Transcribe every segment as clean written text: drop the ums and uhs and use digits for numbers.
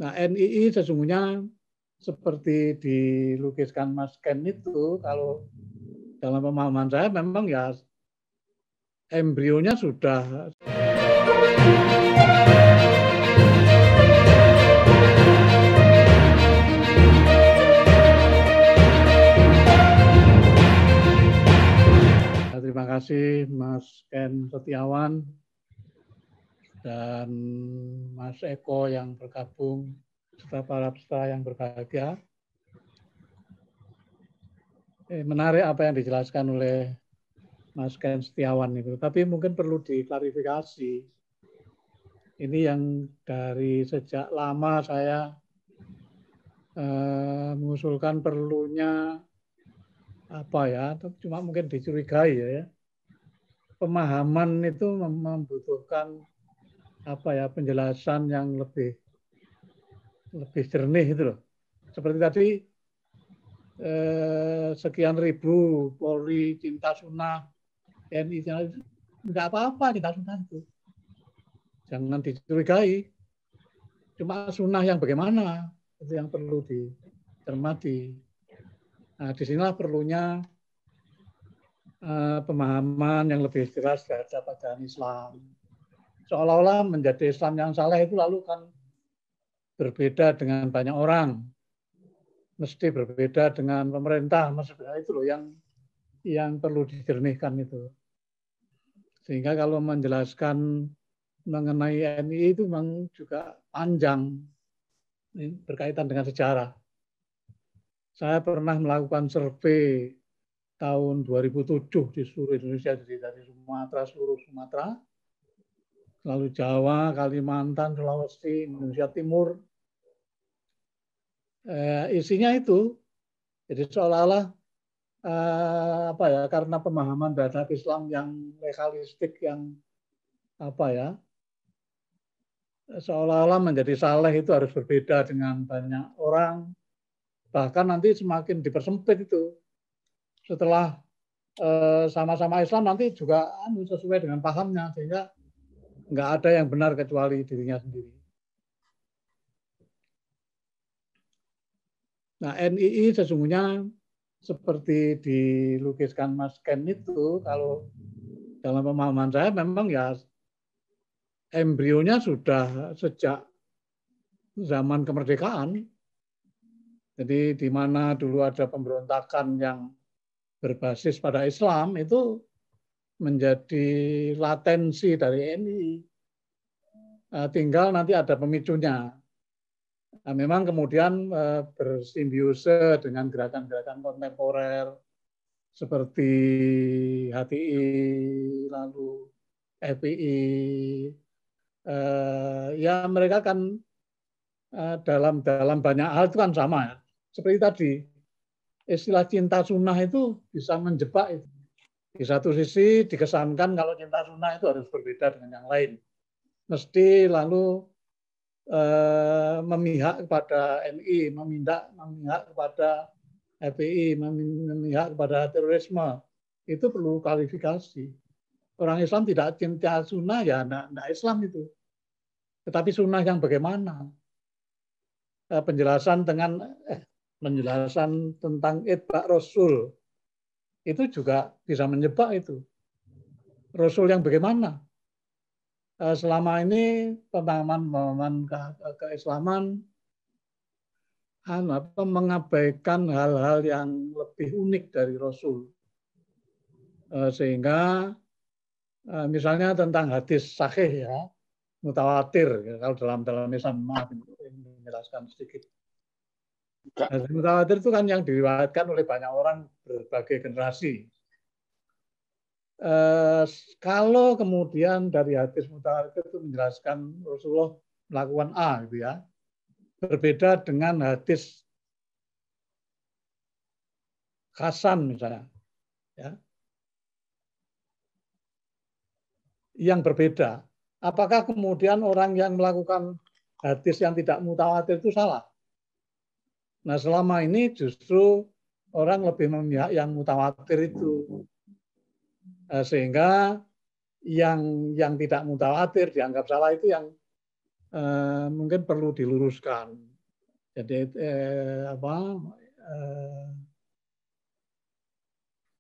Nah, NII sesungguhnya seperti dilukiskan Mas Ken itu, kalau dalam pemahaman saya memang ya embrionya sudah terima kasih Mas Ken Setiawan dan Mas Eko yang bergabung, serta para peserta yang berbahagia. Menarik apa yang dijelaskan oleh Mas Ken Setiawan itu, tapi mungkin perlu diklarifikasi. Ini yang dari sejak lama saya mengusulkan perlunya apa ya, cuma mungkin dicurigai ya. Pemahaman itu membutuhkan apa ya, penjelasan yang lebih jernih itu loh. Seperti tadi sekian ribu Polri cinta sunnah, TNI nggak apa-apa cinta sunnah itu. Jangan dicurigai. Cuma sunnah yang bagaimana itu yang perlu dicermati. Nah, disinilah perlunya pemahaman yang lebih jelas terhadap ajaran Islam. Seolah-olah menjadi Islam yang salah itu lalu kan berbeda dengan banyak orang, mesti berbeda dengan pemerintah, maksudnya itu loh yang perlu dijernihkan itu. Sehingga kalau menjelaskan mengenai NII itu memang juga panjang, berkaitan dengan sejarah. Saya pernah melakukan survei tahun 2007 di seluruh Indonesia, jadi dari Sumatera, seluruh Sumatera, lalu Jawa, Kalimantan, Sulawesi, Indonesia Timur. Isinya itu, jadi seolah-olah apa ya, karena pemahaman terhadap Islam yang legalistik, yang apa ya, seolah-olah menjadi saleh itu harus berbeda dengan banyak orang, bahkan nanti semakin dipersempit itu. Setelah sama-sama Islam nanti juga sesuai dengan pahamnya, sehingga nggak ada yang benar kecuali dirinya sendiri. Nah, NII sesungguhnya seperti dilukiskan Mas Ken itu, kalau dalam pemahaman saya memang ya embrionya sudah sejak zaman kemerdekaan. Jadi di mana dulu ada pemberontakan yang berbasis pada Islam, itu menjadi latensi dari NII. Tinggal nanti ada pemicunya. Nah, memang kemudian bersimbiose dengan gerakan-gerakan kontemporer seperti HTI, lalu FPI. Ya mereka kan dalam banyak hal itu kan sama ya. Seperti tadi, istilah cinta sunnah itu bisa menjebak itu. Di satu sisi dikesankan kalau cinta sunnah itu harus berbeda dengan yang lain. Mesti lalu memihak kepada NI, memihak kepada FPI, memihak kepada terorisme. Itu perlu klarifikasi. Orang Islam tidak cinta sunnah, ya enggak Islam itu. Tetapi sunnah yang bagaimana? Penjelasan tentang itba Rasul itu juga bisa menjebak itu. Rasul yang bagaimana? Selama ini pemahaman keislaman mengabaikan hal-hal yang lebih unik dari Rasul. Sehingga misalnya tentang hadis sahih ya, mutawatir, ya, kalau dalam Islam, maaf menjelaskan sedikit. Hadis mutawatir itu kan yang diriwayatkan oleh banyak orang berbagai generasi. Kalau kemudian dari hadis mutawatir itu menjelaskan Rasulullah melakukan A, gitu ya, berbeda dengan hadis Hasan misalnya, ya, yang berbeda. Apakah kemudian orang yang melakukan hadis yang tidak mutawatir itu salah? Nah, selama ini justru orang lebih memihak yang mutawatir itu. Sehingga yang tidak mutawatir dianggap salah itu yang mungkin perlu diluruskan. Jadi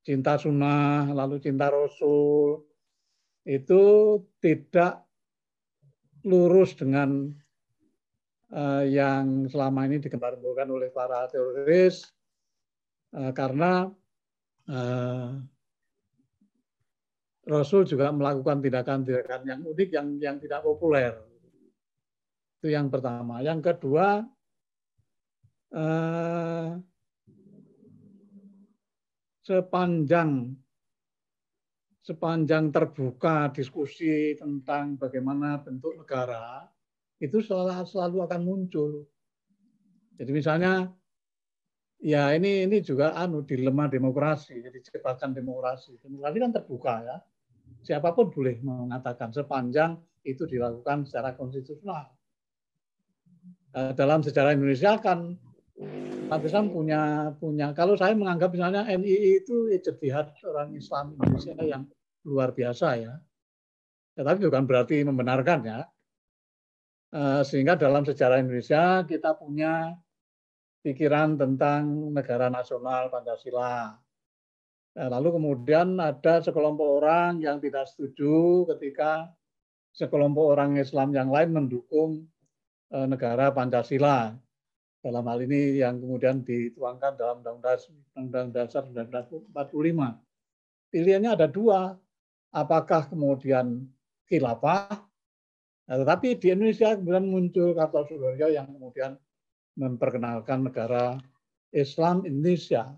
cinta sunnah, lalu cinta Rasul itu tidak lurus dengan yang selama ini digembar-gemborkan oleh para teroris, karena Rasul juga melakukan tindakan-tindakan yang unik yang tidak populer. Itu yang pertama. Yang kedua, sepanjang terbuka diskusi tentang bagaimana bentuk negara, itu selalu akan muncul. Jadi misalnya, ya ini juga dilema demokrasi, jadi jebakan demokrasi. Demokrasi kan terbuka ya, siapapun boleh mengatakan sepanjang itu dilakukan secara konstitusional. Dalam sejarah Indonesia kan umat Islam punya kalau saya menganggap misalnya NII itu ijtihad orang Islam Indonesia yang luar biasa ya. Tetapi bukan berarti membenarkan ya. Sehingga dalam sejarah Indonesia kita punya pikiran tentang negara nasional Pancasila. Lalu kemudian ada sekelompok orang yang tidak setuju ketika sekelompok orang Islam yang lain mendukung negara Pancasila. Dalam hal ini yang kemudian dituangkan dalam Undang-Undang Dasar 1945. Pilihannya ada dua, apakah kemudian khilafah, tetapi di Indonesia kemudian muncul Kartosuwiryo yang kemudian memperkenalkan negara Islam Indonesia.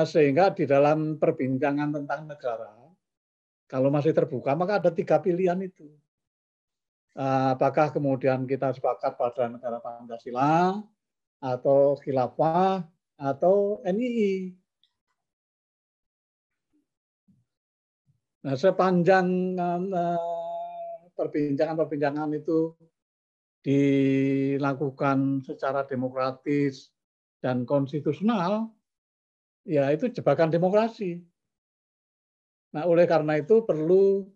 Sehingga di dalam perbincangan tentang negara, kalau masih terbuka, maka ada tiga pilihan itu. Apakah kemudian kita sepakat pada negara Pancasila, atau khilafah, atau NII. Nah, sepanjang perbincangan itu dilakukan secara demokratis dan konstitusional, ya itu jebakan demokrasi. Nah, oleh karena itu perlu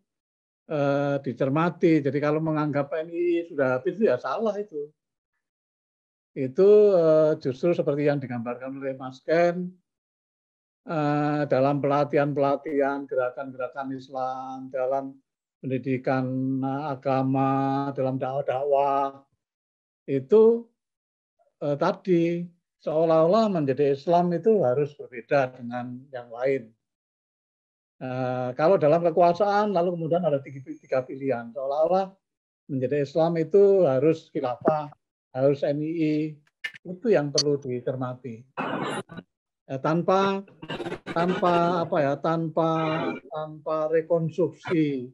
dicermati. Jadi kalau menganggap NII sudah habis itu ya salah itu. Itu justru seperti yang digambarkan oleh Mas Ken, dalam pelatihan-pelatihan gerakan-gerakan Islam, dalam pendidikan agama, dalam dakwah-dakwah, itu tadi seolah-olah menjadi Islam itu harus berbeda dengan yang lain. Kalau dalam kekuasaan lalu kemudian ada tiga pilihan, seolah-olah menjadi Islam itu harus khilafah, harus NII, itu yang perlu dicermati. Tanpa rekonstruksi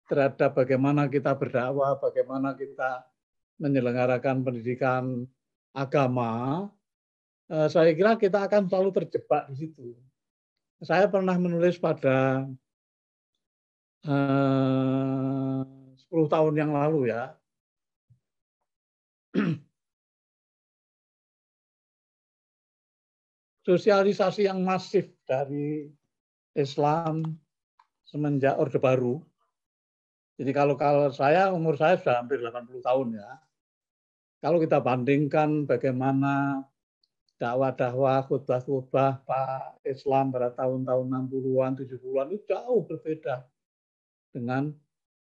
terhadap bagaimana kita berdakwah, bagaimana kita menyelenggarakan pendidikan agama, saya kira kita akan selalu terjebak di situ. Saya pernah menulis pada 10 tahun yang lalu ya. Sosialisasi yang masif dari Islam semenjak Orde Baru. Jadi kalau saya, umur saya sudah hampir 80 tahun ya. Kalau kita bandingkan bagaimana dakwah-dakwah, khutbah-khutbah Pak Islam pada tahun-tahun 60-an, 70-an itu jauh berbeda dengan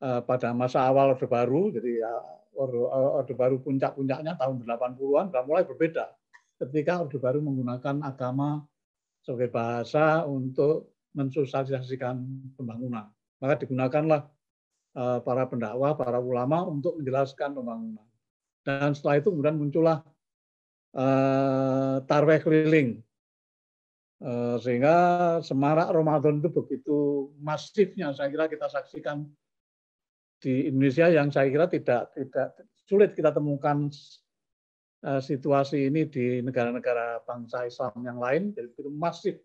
pada masa awal Orde Baru. Jadi ya, Orde Baru puncak-puncaknya tahun 80-an sudah mulai berbeda. Ketika Orde Baru menggunakan agama sebagai bahasa untuk mensosialisasikan pembangunan. Maka digunakanlah para pendakwah, para ulama untuk menjelaskan pembangunan. Dan setelah itu kemudian muncullah tarweh keliling. Sehingga semarak Ramadan itu begitu masifnya, saya kira kita saksikan di Indonesia yang saya kira tidak sulit kita temukan situasi ini di negara-negara bangsa Islam yang lain. Jadi begitu masif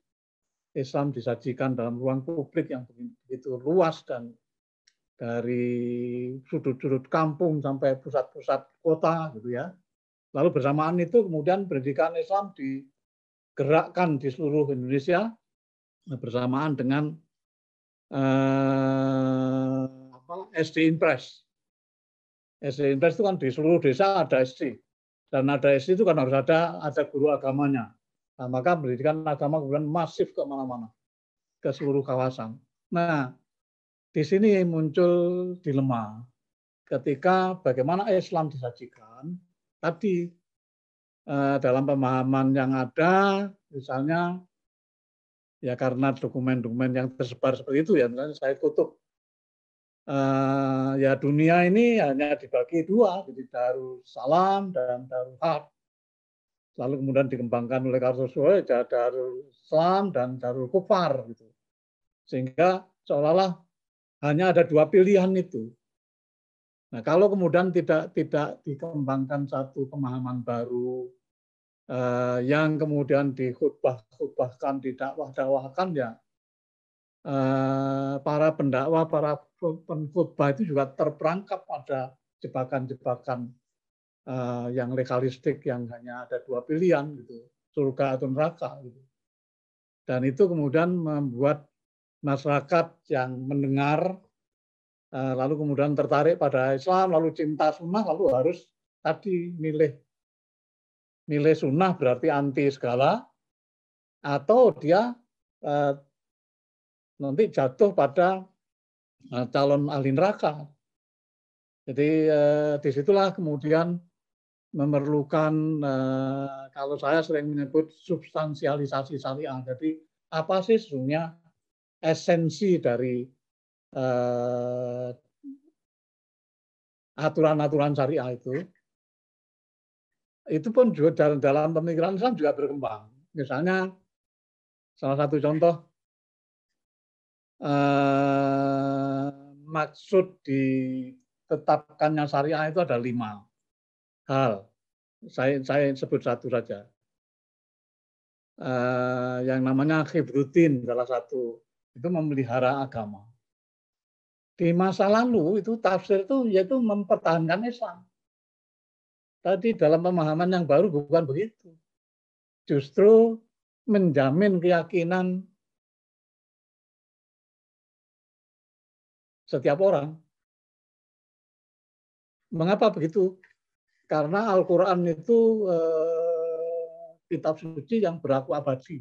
Islam disajikan dalam ruang publik yang begitu luas dan dari sudut-sudut kampung sampai pusat-pusat kota gitu ya. Lalu bersamaan itu kemudian pendidikan Islam digerakkan di seluruh Indonesia bersamaan dengan SD Impres. SD Impres itu kan di seluruh desa ada SD. Dan ada SD itu kan harus ada guru agamanya. Nah, maka pendidikan agama kemudian masif ke mana-mana, ke seluruh kawasan. Nah, di sini muncul dilema. Ketika bagaimana Islam disajikan, tadi dalam pemahaman yang ada, misalnya ya karena dokumen-dokumen yang tersebar seperti itu ya, misalnya saya kutub. Ya dunia ini hanya dibagi dua, jadi Darussalam dan Darul Harb. Lalu kemudian dikembangkan oleh Kartosuwiryo, Darul Islam dan Darul Kufar gitu. Sehingga seolah-olah hanya ada dua pilihan itu. Nah, kalau kemudian tidak dikembangkan satu pemahaman baru yang kemudian dikhutbahkan, didakwah-dakwahkan ya para pendakwah, para pengkhutbah itu juga terperangkap pada jebakan-jebakan yang legalistik yang hanya ada dua pilihan gitu, surga atau neraka gitu. Dan itu kemudian membuat masyarakat yang mendengar lalu kemudian tertarik pada Islam, lalu cinta sunnah, lalu harus tadi milih sunnah berarti anti segala, atau dia nanti jatuh pada calon ahli neraka. Jadi disitulah kemudian memerlukan, kalau saya sering menyebut substansialisasi syariah. Jadi apa sih sesungguhnya esensi dari aturan-aturan syariah itu pun juga dalam pemikiran Islam juga berkembang. Misalnya salah satu contoh maksud ditetapkannya syariah itu ada 5 hal. Saya sebut satu saja. Yang namanya khibruddin salah satu, itu memelihara agama. Di masa lalu itu tafsir itu yaitu mempertahankan Islam. Tadi dalam pemahaman yang baru bukan begitu. Justru menjamin keyakinan setiap orang. Mengapa begitu? Karena Al-Quran itu kitab suci yang berlaku abadi.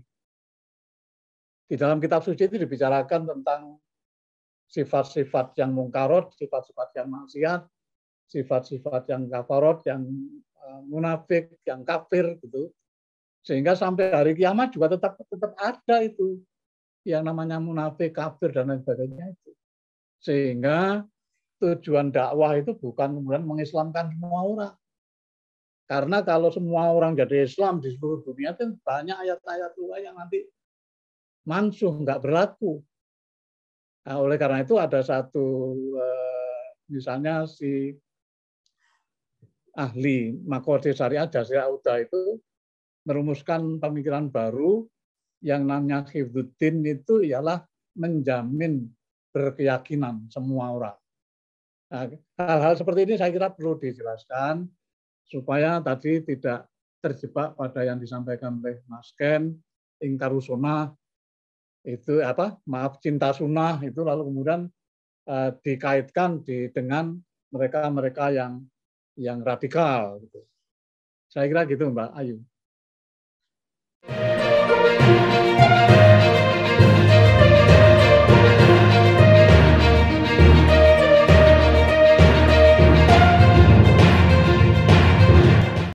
Di dalam kitab suci itu dibicarakan tentang sifat-sifat yang mungkarot, sifat-sifat yang maksiat, sifat-sifat yang kafarot, yang munafik, yang kafir gitu. Sehingga sampai hari kiamat juga tetap ada itu yang namanya munafik, kafir dan lain sebagainya itu. Sehingga tujuan dakwah itu bukan kemudian mengislamkan semua orang. Karena kalau semua orang jadi Islam di seluruh dunia itu banyak ayat-ayat Allah yang nanti mansuh, nggak berlaku. Nah, oleh karena itu ada satu, misalnya si ahli Makodir Syariah Jasir Auda itu merumuskan pemikiran baru yang namanya Khibruddin itu ialah menjamin berkeyakinan semua orang. Nah, hal-hal seperti ini saya kira perlu dijelaskan supaya tadi tidak terjebak pada yang disampaikan oleh Mas Ken, ingkarusona itu cinta sunnah itu lalu kemudian dikaitkan dengan mereka yang radikal gitu. Saya kira gitu Mbak Ayu.